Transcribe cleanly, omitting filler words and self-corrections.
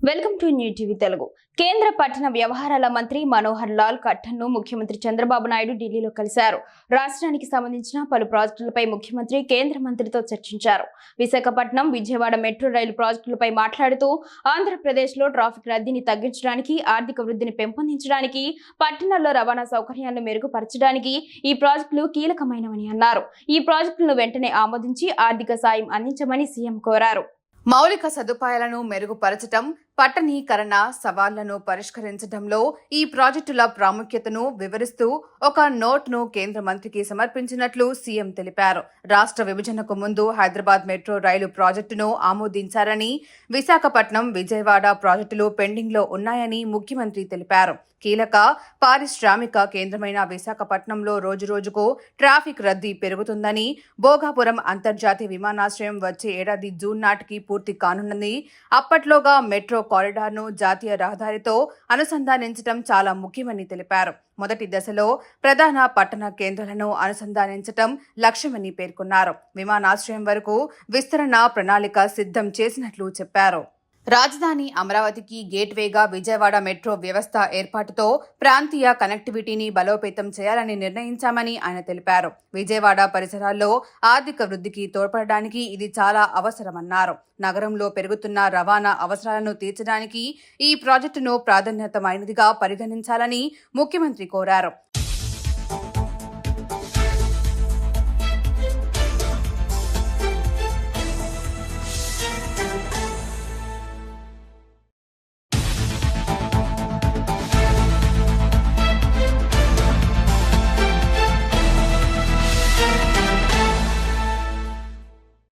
Welcome to new TV Telugu. కేంద్ర పట్టణ వ్యవహారాల మంత్రి మనోహర్ లాల్ ఖట్టర్ను ముఖ్యమంత్రి చంద్రబాబు నాయుడు ఢిల్లీలో కలిశారు. రాష్ట్రానికి సంబంధించిన పలు ప్రాజెక్టులపై ముఖ్యమంత్రి కేంద్ర మంత్రితో చర్చించారు. విశాఖపట్నం, విజయవాడ మెట్రో రైలు ప్రాజెక్టులపై మాట్లాడుతూ ఆంధ్రప్రదేశ్లో ట్రాఫిక్ రద్దీని తగ్గించడానికి, ఆర్థిక వృద్ధిని పెంపొందించడానికి, పట్టణాల్లో రవాణా సౌకర్యాలను మెరుగుపరచడానికి ఈ ప్రాజెక్టులు కీలకమైనవని అన్నారు. ఈ ప్రాజెక్టులను వెంటనే ఆమోదించి ఆర్థిక సాయం అందించమని సీఎం కోరారు. మౌలిక సదుపాయాలను మెరుగుపరచడం, పట్టణీకరణ సవాళ్లను పరిష్కరించడంలో ఈ ప్రాజెక్టుల ప్రాముఖ్యతను వివరిస్తూ ఒక నోట్ను కేంద్ర మంత్రికి సమర్పించినట్లు సీఎం తెలిపారు. రాష్ట్ర విభజనకు ముందు హైదరాబాద్ మెట్రో రైలు ప్రాజెక్టును ఆమోదించారని, విశాఖపట్నం, విజయవాడ ప్రాజెక్టులు పెండింగ్లో ఉన్నాయని ముఖ్యమంత్రి తెలిపారు. కీలక పారిశ్రామిక కేంద్రమైన విశాఖపట్నంలో రోజురోజుకు ట్రాఫిక్ రద్దీ పెరుగుతుందని, భోగాపురం అంతర్జాతీయ విమానాశ్రయం వచ్చే ఏడాది జూన్ నాటికి పూర్తి కానున్నది. అప్పట్లోగా మెట్రో కారిడార్ను జాతీయ రహదారితో అనుసంధానించడం చాలా ముఖ్యమని తెలిపారు. మొదటి దశలో ప్రధాన పట్టణ కేంద్రాలను అనుసంధానించడం లక్ష్యమని పేర్కొన్నారు. విమానాశ్రయం వరకు విస్తరణ ప్రణాళిక సిద్ధం చేసినట్లు చెప్పారు. రాజధాని అమరావతికి గేట్వేగా విజయవాడ మెట్రో వ్యవస్థ ఏర్పాటుతో ప్రాంతీయ కనెక్టివిటీని బలోపేతం చేయాలని నిర్ణయించామని ఆయన తెలిపారు. విజయవాడ పరిసరాల్లో ఆర్థిక వృద్ధికి తోడ్పడడానికి ఇది చాలా అవసరమన్నారు. నగరంలో పెరుగుతున్న రవాణా అవసరాలను తీర్చడానికి ఈ ప్రాజెక్టును ప్రాధాన్యతమైనదిగా పరిగణించాలని ముఖ్యమంత్రి కోరారు.